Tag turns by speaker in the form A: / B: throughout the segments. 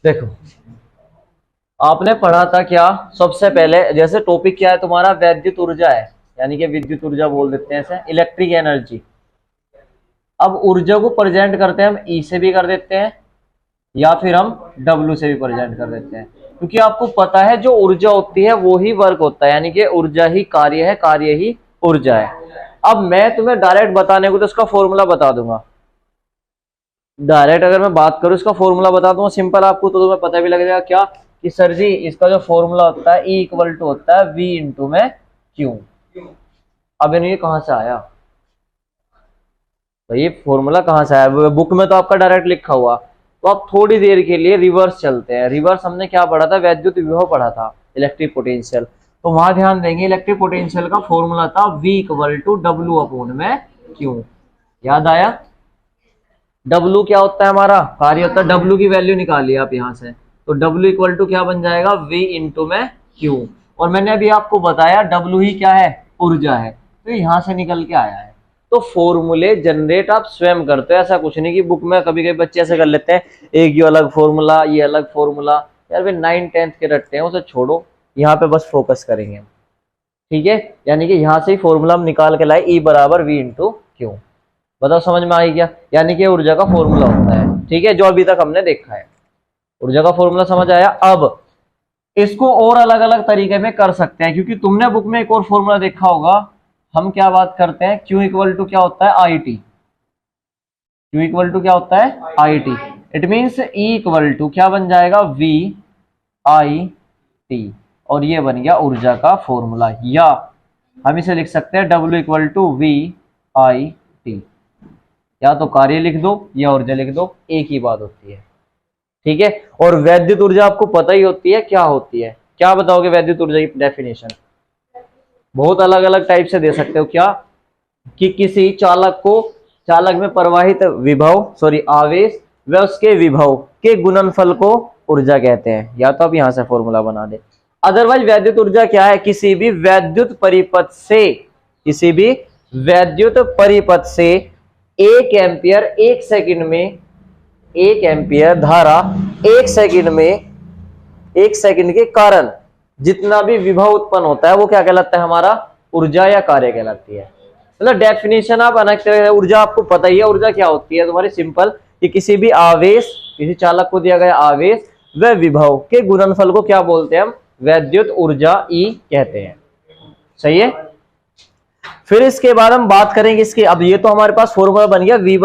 A: देखो, आपने पढ़ा था क्या सबसे पहले, जैसे टॉपिक क्या है तुम्हारा, वैद्युत ऊर्जा है, यानी कि विद्युत ऊर्जा बोल देते हैं इसे, इलेक्ट्रिक एनर्जी। अब ऊर्जा को प्रेजेंट करते हैं हम ई से भी कर देते हैं, या फिर हम डब्ल्यू से भी प्रेजेंट कर देते हैं, क्योंकि आपको पता है जो ऊर्जा होती है वो ही वर्क होता है, यानी कि ऊर्जा ही कार्य है, कार्य ही ऊर्जा है। अब मैं तुम्हें डायरेक्ट बताने को तो इसका फॉर्मूला बता दूंगा, डायरेक्ट अगर मैं बात करूं इसका फॉर्मूला बता दूंगा सिंपल आपको, तो तुम्हें पता भी लग जाएगा क्या कि सर जी इसका जो फॉर्मूला होता है E इक्वल टू होता है V इंटू में Q। अब ये कहां से आया भाई, फॉर्मूला कहां से आया? बुक में तो आपका डायरेक्ट लिखा हुआ। तो आप थोड़ी देर के लिए रिवर्स चलते हैं। रिवर्स हमने क्या पढ़ा था? वैद्युत विभव पढ़ा था, इलेक्ट्रिक पोटेंशियल। तो वहां ध्यान देंगे, इलेक्ट्रिक पोटेंशियल का फॉर्मूला था V equal to W upon में Q। याद आया? डब्ल्यू क्या होता है? हमारा कार्य होता है। डब्ल्यू की वैल्यू निकालिए आप यहां से, तो डब्ल्यू इक्वल टू क्या बन जाएगा? V इंटू में Q। और मैंने अभी आपको बताया डब्ल्यू ही क्या है? ऊर्जा है। तो यहां से निकल के आया है। तो फॉर्मूले जनरेट आप स्वयं करते हो, ऐसा कुछ नहीं कि बुक में कभी कभी बच्चे ऐसे कर लेते हैं, एक ये अलग फॉर्मूला, ये अलग फॉर्मूला। यार वे 9th-10th के रटते हैं, उसे छोड़ो, यहाँ पे बस फोकस करेंगे। ठीक है, यानी कि यहां से ही फॉर्मूला हम निकाल के लाए, E बराबर V इंटू Q। बताओ समझ में आई क्या? यानी कि ऊर्जा का फॉर्मूला होता है, ठीक है, जो अभी तक हमने देखा है। ऊर्जा का फॉर्मूला समझ आया? अब इसको और अलग अलग तरीके में कर सकते हैं, क्योंकि तुमने बुक में एक और फॉर्मूला देखा होगा। हम क्या बात करते हैं? Q इक्वल टू क्या होता है? IT। Q इक्वल टू क्या होता है? IT। It means E equal to क्या बन जाएगा? V IT। और ये बन गया ऊर्जा का फॉर्मूला। या हम इसे लिख सकते हैं W equal to V IT। या तो कार्य लिख दो या ऊर्जा लिख दो, एक ही बात होती है। ठीक है, और वैद्युत ऊर्जा आपको पता ही होती है क्या होती है। क्या बताओगे वैद्युत ऊर्जा की डेफिनेशन? बहुत अलग अलग टाइप से दे सकते हो। क्या कि किसी चालक में प्रवाहित आवेश व उसके विभव के गुणनफल को ऊर्जा कहते हैं। या तो आप यहां से फॉर्मूला बना दे। अदरवाइज वैद्युत ऊर्जा क्या है? किसी भी वैद्युत परिपथ से 1 एम्पियर 1 सेकंड में, 1 एम्पियर धारा 1 सेकंड में, 1 सेकंड के कारण जितना भी विभव उत्पन्न होता है वो क्या कहलाता है? हमारा ऊर्जा या कार्य कहलाती है। मतलब डेफिनेशन आप अनक ऊर्जा आपको पता ही है। ऊर्जा क्या होती है तुम्हारी? सिंपल, कि किसी भी आवेश, किसी चालक को दिया गया आवेश व विभव के गुणनफल को क्या बोलते हैं? हम वैद्युत ऊर्जा E कहते हैं। सही है। फिर इसके बाद हम बात करेंगे इसकी। अब ये तो हमारे पास फॉर्मूला बन गया E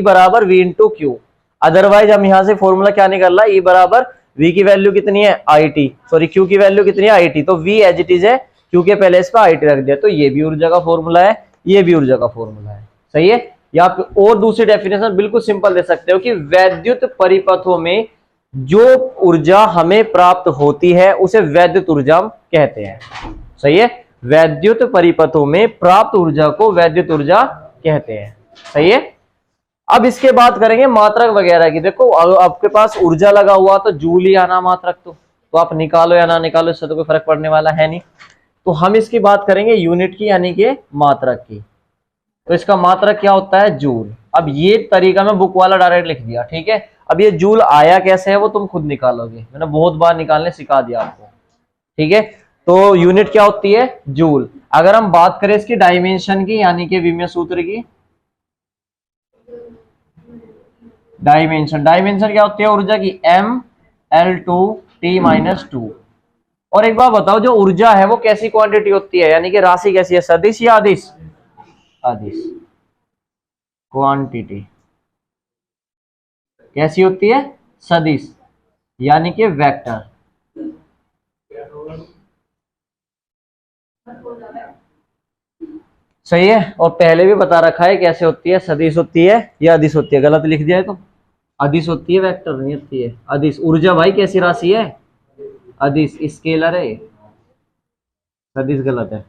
A: बराबर V इंटू Q। अदरवाइज हम यहां से फॉर्मूला क्या निकल रहा है? E बराबर V की वैल्यू कितनी है? Q की वैल्यू कितनी है? IT। तो V एज इट इज है, Q के पहले इस पर IT रख दिया। तो ये भी ऊर्जा का फॉर्मूला है, ये भी ऊर्जा का फॉर्मूला है। सही है। या आप और दूसरी डेफिनेशन बिल्कुल सिंपल दे सकते हो कि वैद्युत परिपथों में जो ऊर्जा हमें प्राप्त होती है उसे वैद्युत ऊर्जा कहते हैं। सही है। वैद्युत परिपथों में प्राप्त ऊर्जा को वैद्युत ऊर्जा कहते हैं। सही है। अब इसके बात करेंगे मात्रक वगैरह की। देखो आपके पास ऊर्जा लगा हुआ तो जूल ही आना मात्रक, तो आप निकालो या ना निकालो, इससे तो कोई फर्क पड़ने वाला है नहीं। तो हम इसकी बात करेंगे यूनिट की, यानी कि मात्रक की। तो इसका मात्रक क्या होता है? जूल। अब ये तरीका मैं बुक वाला डायरेक्ट लिख दिया, ठीक है। अब ये जूल आया कैसे है वो तुम खुद निकालोगे, मैंने बहुत बार निकालने सिखा दिया आपको। ठीक है, तो यूनिट क्या होती है? जूल। अगर हम बात करें इसकी डायमेंशन की, यानी कि विमीय सूत्र की, डायमेंशन क्या होती है ऊर्जा की? mL2T-2। और एक बात बताओ, जो ऊर्जा है वो कैसी क्वांटिटी होती है, यानी कि राशि कैसी है? सदिश या अदिश? अदिश। क्वांटिटी कैसी होती है? सदिश, यानी कि वेक्टर। सही है। और पहले भी बता रखा है कैसे होती है, सदिश होती है या अदिश होती है। गलत लिख दिया है तो अदिश होती है, वेक्टर नहीं होती है। अदिश। ऊर्जा भाई कैसी राशि है? अदिश, स्केलर है। सदिश गलत है,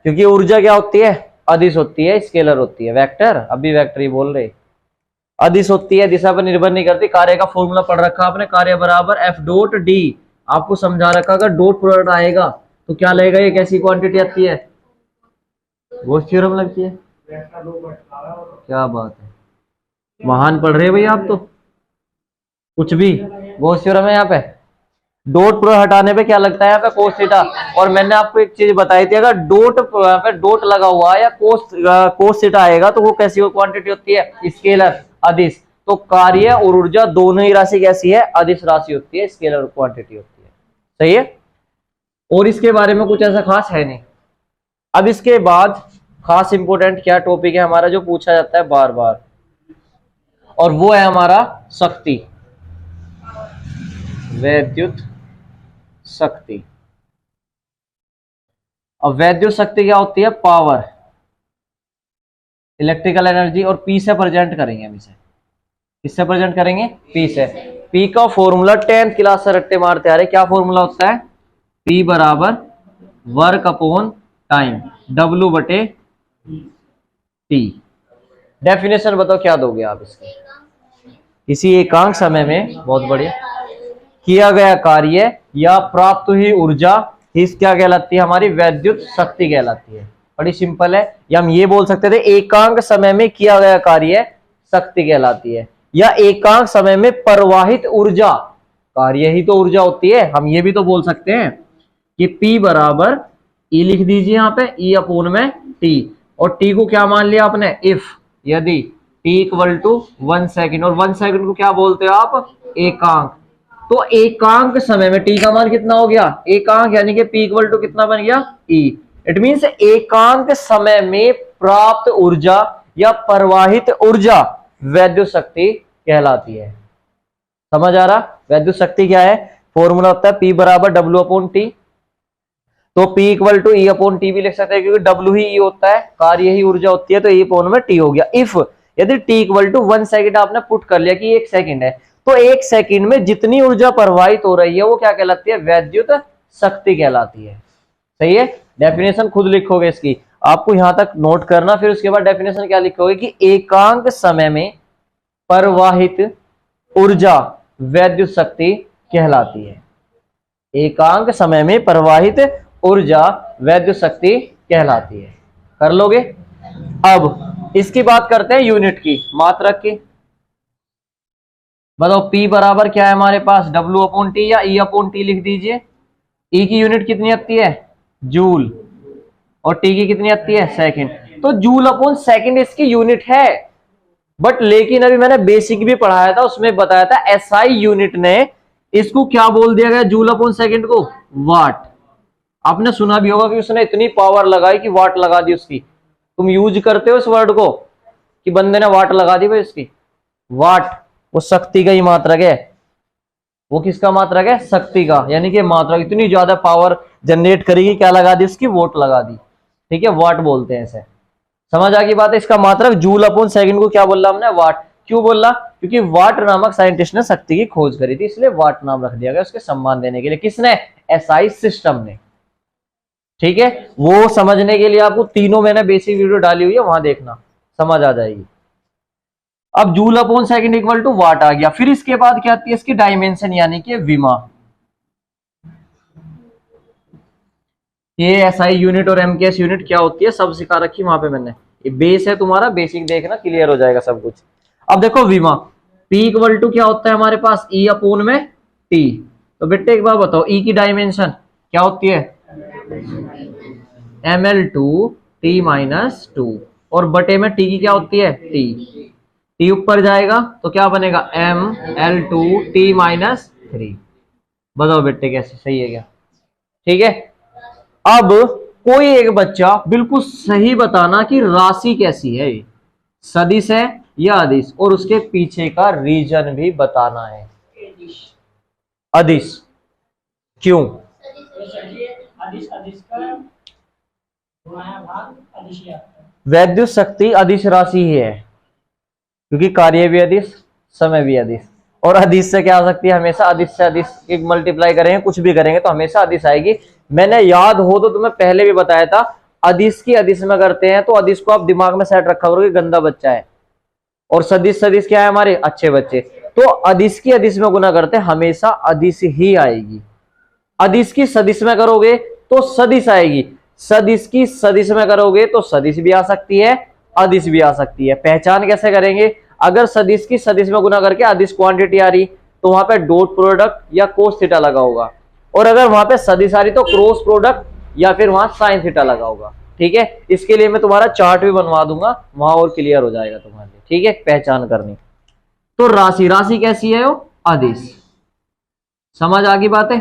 A: क्योंकि ऊर्जा क्या होती है? अदिश होती है, स्केलर होती है। वेक्टर, अभी वेक्टर ही बोल रहे। अदिश होती है, दिशा पर निर्भर नहीं करती। कार्य का फॉर्मूला पढ़ रखा आपने, कार्य बराबर F डॉट डी। आपको समझा रखा, अगर डॉट प्रोडक्ट आएगा तो क्या लगेगा? ये कैसी क्वांटिटी आती है? वो थ्योरम लगती है। क्या बात है, महान पढ़ रहे हैं भाई आप तो। कुछ भी। गॉस थ्योरम है यहाँ पे, डॉट प्रोडक्ट हटाने पे क्या लगता है यहाँ पे कोस थीटा। और मैंने आपको एक चीज बताई थी, अगर डॉट पे डॉट लगा हुआ है या कोस थीटा आएगा तो वो कैसी क्वांटिटी होती है, स्केलर, अदिश। तो कार्य और ऊर्जा दोनों ही राशि कैसी है, अदिश राशि होती है, स्केलर क्वांटिटी होती है। सही है। और इसके बारे में कुछ ऐसा खास है नहीं। अब इसके बाद खास इंपोर्टेंट क्या टॉपिक है हमारा जो पूछा जाता है बार बार, और वो है हमारा शक्ति, वैद्युत शक्ति। अब वैद्युत शक्ति क्या होती है, पावर, इलेक्ट्रिकल एनर्जी। और पी से प्रेजेंट करेंगे हम इसे, किससे प्रेजेंट करेंगे, पी से। पी का फॉर्मूला 10th क्लास से रट्टे मारते आ रहे, क्या फॉर्मूला होता है, पी बराबर वर्क अपॉन टाइम, डब्ल्यू बटे टी। डेफिनेशन बताओ क्या दोगे आप इसकी। किसी एकांक समय में, बहुत बढ़िया, किया गया कार्य या प्राप्त हुई ऊर्जा ही क्या कहलाती है, हमारी वैद्युत शक्ति कहलाती है। बड़ी सिंपल है। या हम ये बोल सकते थे एकांक समय में किया गया कार्य शक्ति कहलाती है, या एकांक समय में प्रवाहित ऊर्जा, कार्य ही तो ऊर्जा होती है। हम ये भी तो बोल सकते हैं कि P बराबर E लिख दीजिए यहाँ पे, E अपोन में T, और T को क्या मान लिया आपने, इफ, यदि T इक्वल टू 1 सेकेंड, और 1 सेकेंड को क्या बोलते हो आप, एकांक। तो एकांक समय में T का मान कितना हो गया, एकांक, यानी कि P इक्वल टू कितना बन गया, E। इट मीन्स एकांक समय में प्राप्त ऊर्जा या प्रवाहित ऊर्जा वैद्युत शक्ति कहलाती है। समझ आ रहा, वैद्युत शक्ति क्या है, फॉर्मूला होता है P बराबर W अपॉन T। तो P equal to E upon T भी लिख सकते हैं, क्योंकि W ही E होता है, कार्य ही ऊर्जा होती है, तो E अपॉन में T हो गया। इफ, यदि T इक्वल टू 1 सेकेंड आपने पुट कर लिया कि 1 सेकेंड है, तो 1 सेकेंड में जितनी ऊर्जा प्रवाहित हो रही है वो क्या कहलाती है, वैद्युत शक्ति कहलाती है। सही है। डेफिनेशन खुद लिखोगे इसकी, आपको यहां तक नोट करना, फिर उसके बाद डेफिनेशन क्या लिखोगे कि एकांक समय में प्रवाहित ऊर्जा वैद्युत शक्ति कहलाती है। एकांक समय में प्रवाहित ऊर्जा वैद्युत शक्ति कहलाती है। कर लोगे। अब इसकी बात करते हैं यूनिट की, मात्रक की। बताओ P बराबर क्या है हमारे पास, W अपॉन टी या E अपॉन टी लिख दीजिए। E की यूनिट कितनी आती है, जूल, और T की कितनी आती है, सेकंड। तो जूल अपॉन सेकंड इसकी यूनिट है। बट लेकिन अभी मैंने बेसिक भी पढ़ाया था, उसमें बताया था SI यूनिट ने इसको क्या बोल दिया गया, जूल अपॉन सेकंड को वाट। आपने सुना भी होगा कि उसने इतनी पावर लगाई कि वाट लगा दी उसकी। तुम यूज करते हो इस वर्ड को कि बंदे ने वाट लगा दी भाई उसकी। वाट वो शक्ति का ही मात्रक है। वो किसका मात्रक है, शक्ति का, यानी कि मात्रक इतनी ज्यादा पावर जनरेट करेगी, क्या लगा दी उसकी, वोट लगा दी। ठीक है, वाट बोलते हैं इसे। समझ आ गई बात है। इसका मात्रक जूल अपॉन सेकंड को क्या बोला हमने, वाट। क्यों बोला, क्योंकि वाट नामक साइंटिस्ट ने शक्ति की खोज करी थी, इसलिए वाट नाम रख दिया गया उसके सम्मान देने के लिए। किसने, SI सिस्टम ने। ठीक है, वो समझने के लिए आपको तीनों मैंने बेसिक वीडियो डाली हुई है, वहां देखना, समझ आ जाएगी। अब joule upon second equal to watt आ गया। फिर इसके बाद क्या आती है इसकी डायमेंशन, यानी कि विमा। ये SI यूनिट और MKS यूनिट क्या होती है सब सिखा रखी वहां पे मैंने। ये बेस है तुम्हारा, बेसिक देखना, क्लियर हो जाएगा सब कुछ। अब देखो विमा, P इक्वल टू क्या होता है हमारे पास, E अपॉन में T। तो बेटे एक बार बताओ E की डायमेंशन क्या होती है, ml2T माइनस 2, और बटे में T की क्या होती है, T ऊपर जाएगा तो क्या बनेगा, ml2T माइनस 3। बताओ बेटे कैसे, सही है क्या। ठीक है। अब कोई एक बच्चा बिल्कुल सही बताना कि राशि कैसी है, सदिश है या अदिश, और उसके पीछे का रीजन भी बताना है। अदिश क्यों, वैद्युत शक्ति अदिश राशि ही है, क्योंकि कार्य भी अदिश, समय भी अदिश। और अदिश से क्या आ सकती है, हमेशा अदिश से अदिश एक मल्टीप्लाई करेंगे, कुछ भी करेंगे तो हमेशा अदिश आएगी। मैंने याद हो तो तुम्हें पहले भी बताया था, अदिश की अदिश में करते हैं तो अदिश को आप दिमाग में सेट रखा करोगे, गंदा बच्चा है, और सदिश सदिश क्या है हमारे, अच्छे बच्चे। तो अदिश की अदिश में गुना करते हैं, हमेशा अदिश ही आएगी। अदिश की सदिश में करोगे तो सदिश आएगी, सदिश की सदिश में करोगे तो सदिश भी आ सकती है, अदिश भी आ सकती है। पहचान कैसे करेंगे, अगर सदिश की सदिश में गुना करके अदिश क्वांटिटी आ रही, तो वहां पे डॉट प्रोडक्ट या कोस थीटा लगा होगा, और अगर वहां पे सदी सारी तो क्रॉस प्रोडक्ट या फिर वहां साइन थीटा लगा होगा। ठीक है, इसके लिए मैं तुम्हारा चार्ट भी बनवा दूंगा, वहां और क्लियर हो जाएगा तुम्हारे लिए। ठीक है, पहचान करनी। तो राशि, राशि कैसी है? वो आदेश। समझ आ गई बातें?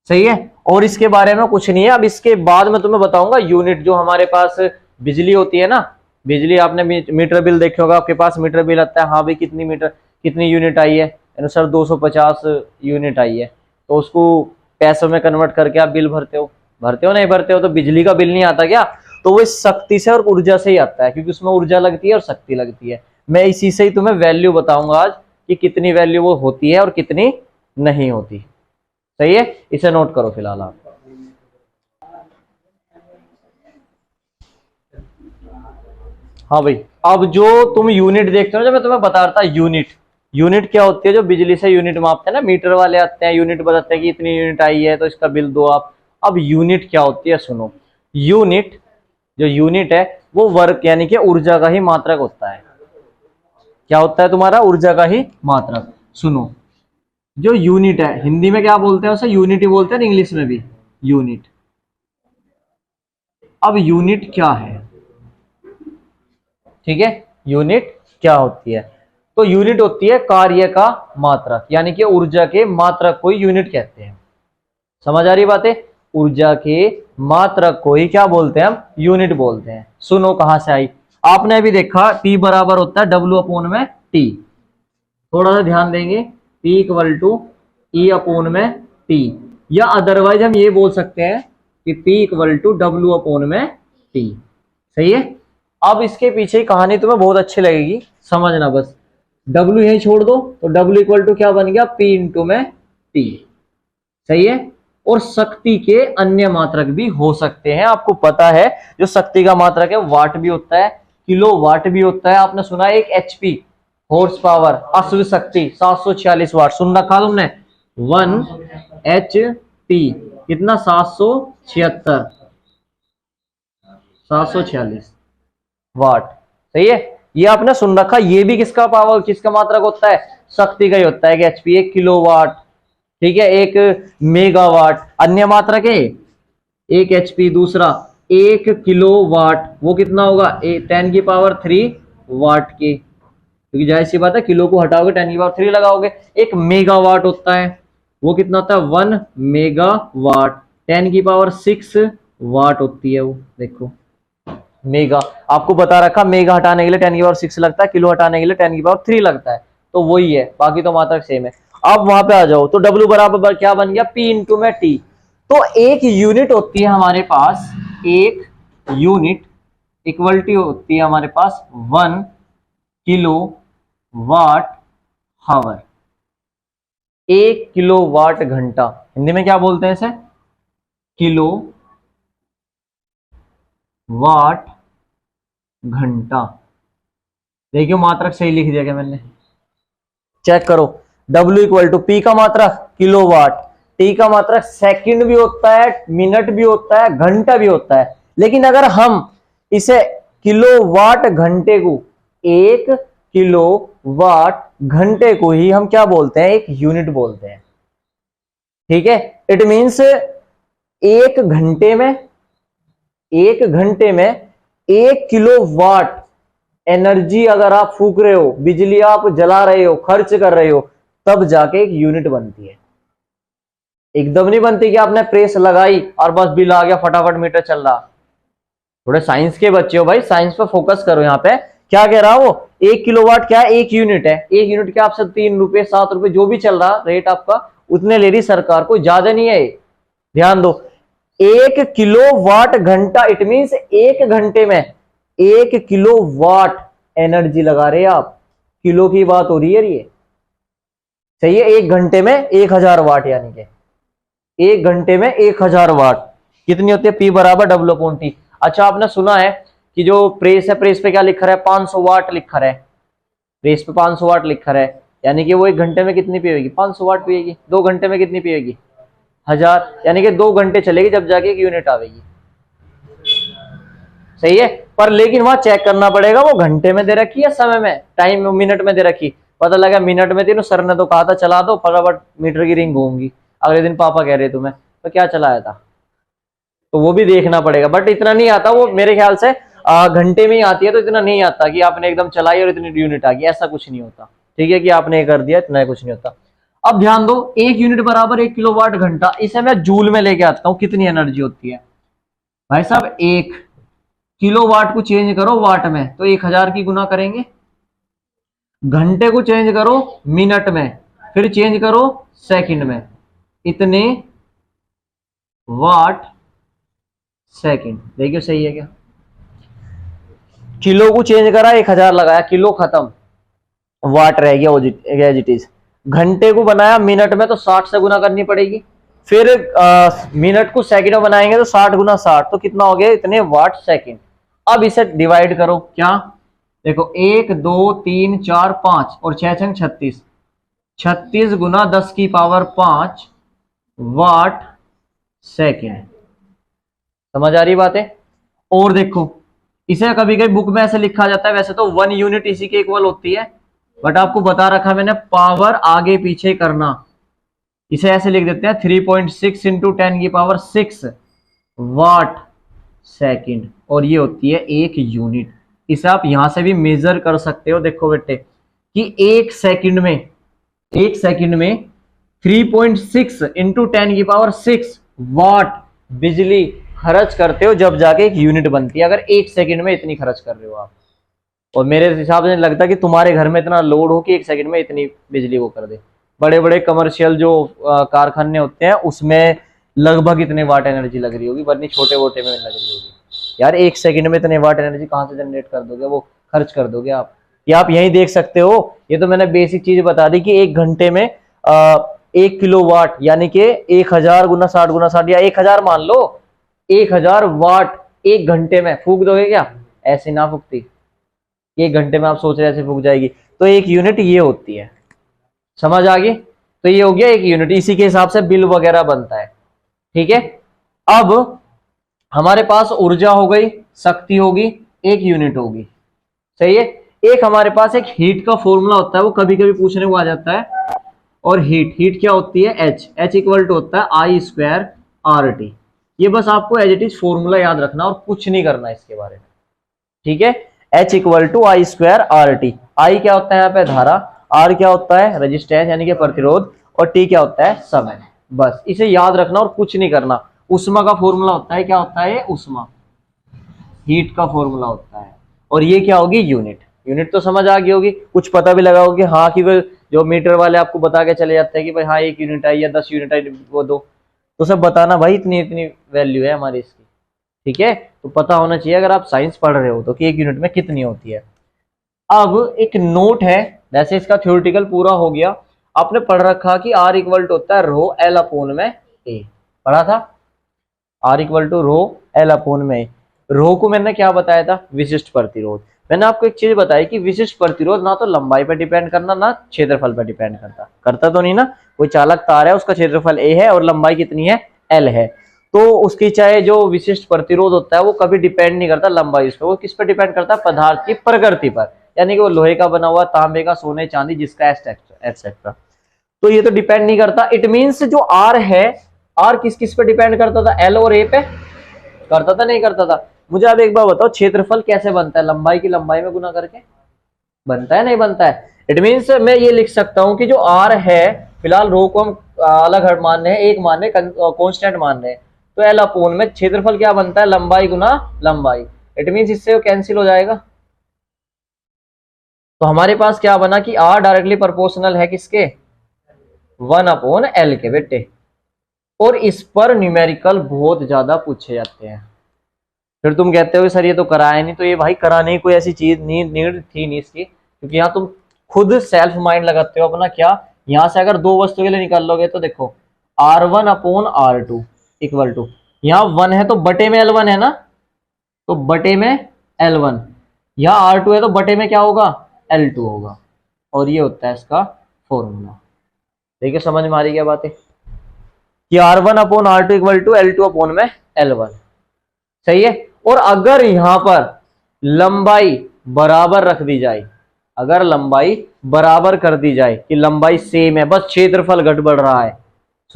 A: सही है। और इसके बारे में कुछ नहीं है। अब इसके बाद मैं तुम्हें बताऊंगा यूनिट। जो हमारे पास बिजली होती है ना, बिजली, आपने मीटर बिल देखे होगा, आपके पास मीटर बिल आता है, हाँ भाई कितनी यूनिट आई है, सर 250 यूनिट आई है, तो उसको पैसों में कन्वर्ट करके आप बिल भरते हो नहीं भरते हो? तो बिजली का बिल नहीं आता क्या? तो वो शक्ति से और ऊर्जा से ही आता है, क्योंकि उसमें ऊर्जा लगती है और शक्ति लगती है। मैं इसी से ही तुम्हें वैल्यू बताऊंगा आज कि कितनी वैल्यू वो होती है और कितनी नहीं होती। सही है, इसे नोट करो फिलहाल आप। हाँ भाई, अब जो तुम यूनिट देखते हो, जब मैं तुम्हें बता रहा था यूनिट क्या होती है? जो बिजली से यूनिट मापते हैं ना, मीटर वाले आते हैं, यूनिट बताते हैं कि इतनी यूनिट आई है तो इसका बिल दो आप। अब यूनिट क्या होती है सुनो। यूनिट, जो यूनिट है वो वर्क यानी कि ऊर्जा का ही मात्रक होता है। क्या होता है तुम्हारा? ऊर्जा का ही मात्रक। सुनो, जो यूनिट है, हिंदी में क्या बोलते हैं उसे? यूनिट ही बोलते हैं, इंग्लिश में भी यूनिट। अब यूनिट क्या है? ठीक है, यूनिट क्या होती है? तो यूनिट होती है कार्य का मात्रक, यानी कि ऊर्जा के मात्रक को यूनिट कहते हैं। समझ आ रही बातें? ऊर्जा के मात्रक को ही क्या बोलते हैं? हम यूनिट बोलते हैं। सुनो कहां से आई। आपने अभी देखा P बराबर होता है W अपोन में T। थोड़ा सा ध्यान देंगे, P equal to E upon में T, या अदरवाइज हम ये बोल सकते हैं कि P equal to W upon में T। सही है। अब इसके पीछे की कहानी तुम्हें बहुत अच्छी लगेगी, समझना बस। W यही छोड़ दो तो W इक्वल टू क्या बन गया? P इंटू में T। सही है। और शक्ति के अन्य मात्रक भी हो सकते हैं। आपको पता है जो शक्ति का मात्रक है वाट भी होता है, किलो वाट भी होता है। आपने सुना है एक HP हॉर्स पावर, अश्व शक्ति 746 वाट, सुन रखा तुमने? 1 HP कितना? 746 वाट। सही है, ये आपने सुन रखा। ये भी किसका पावर, किसका मात्रक होता है? शक्ति का ही होता है कि HP 1 किलोवाट। ठीक है, 1 मेगावाट अन्य मात्रक है। 1 HP, दूसरा 1 किलोवाट, वो कितना होगा? 10 की पावर 3 वाट की, क्योंकि जाहिर सी बात है किलो को हटाओगे 10 की पावर 3 लगाओगे। 1 मेगावाट होता है, वो कितना होता है? 1 मेगावाट, 10 की पावर 6 वाट होती है वो। देखो मेगा, आपको बता रखा, मेगा हटाने के लिए 10 की पावर 6 लगता है, किलो हटाने के लिए 10 की पावर 3 लगता है, तो वही है, बाकी तो मात्रक सेम है। अब वहां पे आ जाओ तो W बराबर क्या बन गया? P इंटू में T। तो एक यूनिट होती है हमारे पास, एक यूनिट इक्वल टू होती है हमारे पास 1 किलो वाट हावर। 1 किलो वाट घंटा, हिंदी में क्या बोलते हैं इसे? किलो वाट घंटा। देखियो मात्रक सही लिख दिया क्या मैंने? चेक करो। W इक्वल टू P का मात्रक किलोवाट, T का मात्रक सेकंड भी होता है, मिनट भी होता है, घंटा भी होता है। लेकिन अगर हम इसे किलोवाट घंटे को, 1 किलोवाट घंटे को ही हम क्या बोलते हैं? एक यूनिट बोलते हैं। ठीक है, इट मींस एक घंटे में 1 किलोवाट एनर्जी अगर आप फूक रहे हो, बिजली आप जला रहे हो, खर्च कर रहे हो, तब जाके एक यूनिट बनती है। एकदम नहीं बनती कि आपने प्रेस लगाई और बस बिल आ गया, फटाफट मीटर चल रहा। थोड़े साइंस के बच्चे हो भाई, साइंस पे फोकस करो। यहाँ पे क्या कह रहा वो? 1 किलोवाट क्या है? 1 यूनिट है। 1 यूनिट के आपसे 3 रुपए 7 रुपए जो भी चल रहा रेट आपका, उतने ले रही सरकार, को ज्यादा नहीं है। ध्यान दो, 1 किलोवाट घंटा, इट मींस 1 घंटे में 1 किलोवाट एनर्जी लगा रहे हैं आप। किलो की बात हो रही है ये, सही है। 1 घंटे में 1000 वाट, यानी कि 1 घंटे में 1000 वाट कितनी होती है? P बराबर W अपॉन T। अच्छा, आपने सुना है कि जो प्रेस है, प्रेस पे क्या लिखा है? 500 वाट लिखा है। प्रेस पे 500 वाट लिखा है, यानी कि वो 1 घंटे में कितनी पिएगी? 500 वाट पिएगी। 2 घंटे में कितनी पिएगी? 1000, यानी कि 2 घंटे चलेगी जब जाके एक यूनिट आवेगी। सही है, पर लेकिन वहां चेक करना पड़ेगा वो घंटे में दे रखी है, समय में, टाइम मिनट में दे रखी। पता लगा मिनट में थी, सर ने तो कहा था चला दो फटाफट मीटर की रिंग घूमगी, अगले दिन पापा कह रहे तुम्हें तो क्या चलाया था, तो वो भी देखना पड़ेगा। बट इतना नहीं आता, वो मेरे ख्याल से घंटे में ही आती है, तो इतना नहीं आता कि आपने एकदम चलाई और इतनी यूनिट आ गई, ऐसा कुछ नहीं होता। ठीक है कि आपने कर दिया, इतना कुछ नहीं होता। अब ध्यान दो, 1 यूनिट बराबर 1 किलोवाट घंटा, इसे मैं जूल में लेके आता हूं, कितनी एनर्जी होती है भाई साहब। 1 किलोवाट को चेंज करो वाट में तो 1000 की गुना करेंगे, घंटे को चेंज करो मिनट में, फिर चेंज करो सेकंड में, इतने वाट सेकंड। देखिए सही है क्या, किलो को चेंज करा 1000 लगाया, किलो खत्म, वाट रह गया एज इट इज। घंटे को बनाया मिनट में तो 60 से गुना करनी पड़ेगी, फिर मिनट को सेकंड में बनाएंगे तो 60 गुना 60, तो कितना हो गया, इतने वाट सेकंड। अब इसे डिवाइड करो, क्या देखो 1 2 3 4 5 और 6 6 36, 36 गुना 10 की पावर 5 वाट सेकंड। समझ आ रही बात है। और देखो इसे कभी कभी बुक में ऐसे लिखा जाता है, वैसे तो 1 यूनिट इसी के इक्वल होती है, बट आपको बता रखा मैंने पावर आगे पीछे करना, इसे ऐसे लिख देते हैं 3.6 इंटू 10 की पावर 6 वाट सेकंड, और ये होती है 1 यूनिट। इसे आप यहां से भी मेजर कर सकते हो। देखो बेटे कि 1 सेकंड में 3.6 इंटू 10 की पावर 6 वाट बिजली खर्च करते हो, जब जाके 1 यूनिट बनती है। अगर 1 सेकंड में इतनी खर्च कर रहे हो आप, और मेरे हिसाब से लगता है कि तुम्हारे घर में इतना लोड हो कि 1 सेकंड में इतनी बिजली वो कर दे। बड़े बड़े कमर्शियल जो कारखाने होते हैं उसमें लगभग इतने वाट एनर्जी लग रही होगी, वरना छोटे वोटे में लग रही होगी। यार 1 सेकंड में इतने वाट एनर्जी कहां से जनरेट कर दोगे, वो खर्च कर दोगे आप। ये आप यही देख सकते हो, ये तो मैंने बेसिक चीज बता दी कि 1 घंटे में 1 किलोवाट यानी कि 1000 गुना 60 गुना 60 या 1000 मान लो, 1000 वाट 1 घंटे में फूक दोगे क्या, ऐसे ना फूकती। 1 घंटे में आप सोच रहे ऐसे फूक जाएगी, तो 1 यूनिट ये होती है। समझ आ गई। तो ये हो गया 1 यूनिट, इसी के हिसाब से बिल वगैरह बनता है। ठीक है, अब हमारे पास ऊर्जा हो गई, शक्ति होगी, 1 यूनिट होगी। सही है। एक हमारे पास एक हीट का फॉर्मूला होता है, वो कभी कभी पूछने को आ जाता है। और हीट क्या होती है, H इक्वल टू होता है I² RT। ये बस आपको एज इट इज फॉर्मूला याद रखना और कुछ नहीं करना इसके बारे में। ठीक है, H equal to I² RT। I क्या होता है यहाँ पे धारा, R क्या होता है रेजिस्टेंस यानी कि प्रतिरोध, और T क्या होता है समय। बस इसे याद रखना और कुछ नहीं करना। उष्मा का फॉर्मूला होता है, क्या होता है उष्मा, हीट का फॉर्मूला होता है। और ये क्या होगी यूनिट तो समझ आ गई होगी, कुछ पता भी लगा होगी। हाँ कि वो जो मीटर वाले आपको बता के चले जाते हैं कि भाई हाँ 1 यूनिट आई या 10 यूनिट आई वो दो, तो सब बताना भाई इतनी इतनी वैल्यू है हमारी इसकी। ठीक है, तो पता होना चाहिए अगर आप साइंस पढ़ रहे हो तो कि 1 यूनिट में कितनी होती है। अब एक नोट है, वैसे इसका थ्योरेटिकल पूरा हो गया। आपने पढ़ रखा कि R इक्वल टू होता है रो L अपोन में A, पढ़ा था R equal to rho L upon में A। रो को मैंने क्या बताया था, विशिष्ट प्रतिरोध। मैंने आपको एक चीज बताई कि विशिष्ट प्रतिरोध ना तो लंबाई पर डिपेंड करना ना क्षेत्रफल पर डिपेंड करता तो नहीं ना। कोई चालक तार है, उसका क्षेत्रफल A है और लंबाई कितनी है L है, तो उसकी चाहे जो विशिष्ट प्रतिरोध होता है वो कभी डिपेंड नहीं करता लंबाई उस पर, वो किस पर डिपेंड करता है, पदार्थ की प्रकृति पर, यानी कि वो लोहे का बना हुआ, तांबे का, सोने चांदी जिसका एक्सेट्रा। तो ये तो डिपेंड नहीं करता। इट मीन्स जो R है, R किस किस पे डिपेंड करता था, L और A पे करता था नहीं करता था। मुझे आप एक बार बताओ क्षेत्रफल कैसे बनता है, लंबाई की लंबाई में गुना करके बनता है नहीं बनता है। इट मीन्स मैं ये लिख सकता हूं कि जो R है, फिलहाल रो को हम अलग मान रहे हैं, एक मान रहे कांस्टेंट मान रहे हैं, तो L अपोन में क्षेत्रफल क्या बनता है, लंबाई गुना लंबाई। इट मीन्स इससे वो कैंसिल हो जाएगा। तो हमारे पास क्या बना कि R डायरेक्टली प्रोपोर्शनल है किसके, 1 अपोन L के बेटे। और इस पर न्यूमेरिकल बहुत ज्यादा पूछे जाते हैं। फिर तुम कहते हो सर ये तो कराया नहीं, तो ये भाई कराने की कोई ऐसी चीज नीड थी नहीं इसकी, क्योंकि यहाँ तुम खुद सेल्फ माइंड लगाते हो अपना। क्या यहाँ से अगर 2 वस्तु के लिए निकाल लोगे तो देखो R1 upon R2 equal to, यहाँ 1 है तो बटे में L1 है ना, तो बटे में L1, यहाँ R2 है तो बटे में क्या होगा L2 होगा। और ये होता है इसका फॉर्मूला। देखिए समझ में आ रही क्या बात है कि R1 upon R2 equal to L2 upon में L1। सही है। और अगर यहां पर लंबाई बराबर रख दी जाए, अगर लंबाई बराबर कर दी जाए कि लंबाई सेम है, बस क्षेत्रफल घट बढ़ रहा है,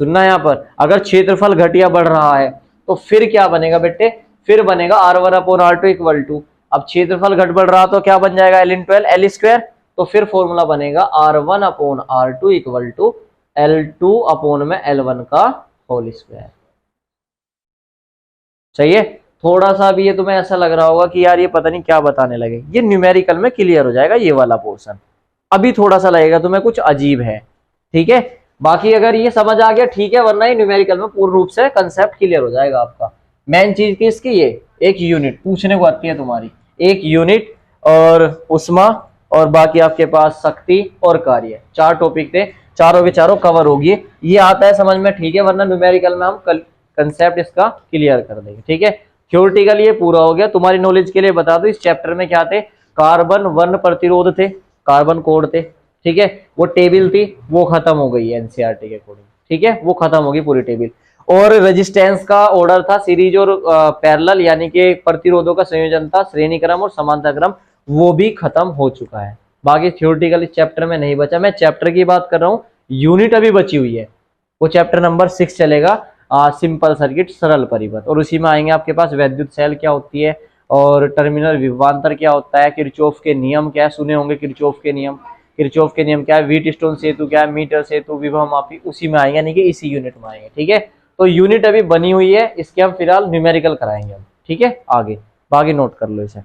A: सुनना यहाँ पर, अगर क्षेत्रफल घट या बढ़ रहा है तो फिर क्या बनेगा बेटे, फिर बनेगा R1/R2 इक्वल टू, अब क्षेत्रफल घट बढ़ रहा तो क्या बन जाएगा L/L², तो फिर फॉर्मूला बनेगा R1/R2 इक्वल टू L2/L1 का होल स्क्वायर। सही है। थोड़ा सा भी ये तुम्हें ऐसा लग रहा होगा कि यार ये पता नहीं क्या बताने लगे, ये न्यूमेरिकल में क्लियर हो जाएगा ये वाला पोर्शन, अभी थोड़ा सा लगेगा तुम्हें कुछ अजीब है, ठीक है। बाकी अगर ये समझ आ गया ठीक है, वरना ही न्यूमेरिकल में पूर्ण रूप से कंसेप्ट क्लियर हो जाएगा आपका। मेन चीज की इसकी ये एक यूनिट पूछने को आती है तुम्हारी, एक यूनिट और उष्मा और बाकी आपके पास शक्ति और कार्य, 4 टॉपिक थे, चारों के चारों कवर होगी, ये आता है समझ में ठीक है, वरना न्यूमेरिकल में हम कंसेप्ट इसका क्लियर कर देंगे, ठीक है। थ्योरेटिकल ये पूरा हो गया। तुम्हारी नॉलेज के लिए बता दो इस चैप्टर में क्या थे, कार्बन वर्ण प्रतिरोध थे, कार्बन कोड थे, ठीक है, वो टेबल थी वो खत्म हो गई है एनसीईआरटी के अकॉर्डिंग, ठीक है, वो खत्म होगी पूरी टेबल। और रेजिस्टेंस का ऑर्डर था सीरीज और पैरेलल, यानी कि प्रतिरोधों का संयोजन था, श्रेणी क्रम और समांतर क्रम, वो भी खत्म हो चुका है। बाकी थ्योरेटिकल इस चैप्टर में नहीं बचा, मैं चैप्टर की बात कर रहा हूँ, यूनिट अभी बची हुई है, वो चैप्टर नंबर 6 चलेगा, सिंपल सर्किट सरल परिपथ, और उसी में आएंगे आपके पास वैद्युत सेल क्या होती है और टर्मिनल विभवांतर क्या होता है, किरचॉफ के नियम क्या है, सुने होंगे किरचॉफ के नियम, किरचॉफ के नियम क्या है, व्हीटस्टोन सेतु क्या है, मीटर सेतु, विभव मापी, उसी में आएंगे, यानी कि इसी यूनिट में आएंगे, ठीक है। तो यूनिट अभी बनी हुई है, इसके हम फिलहाल न्यूमेरिकल कराएंगे हम, ठीक है। आगे बाकी नोट कर लो इसे।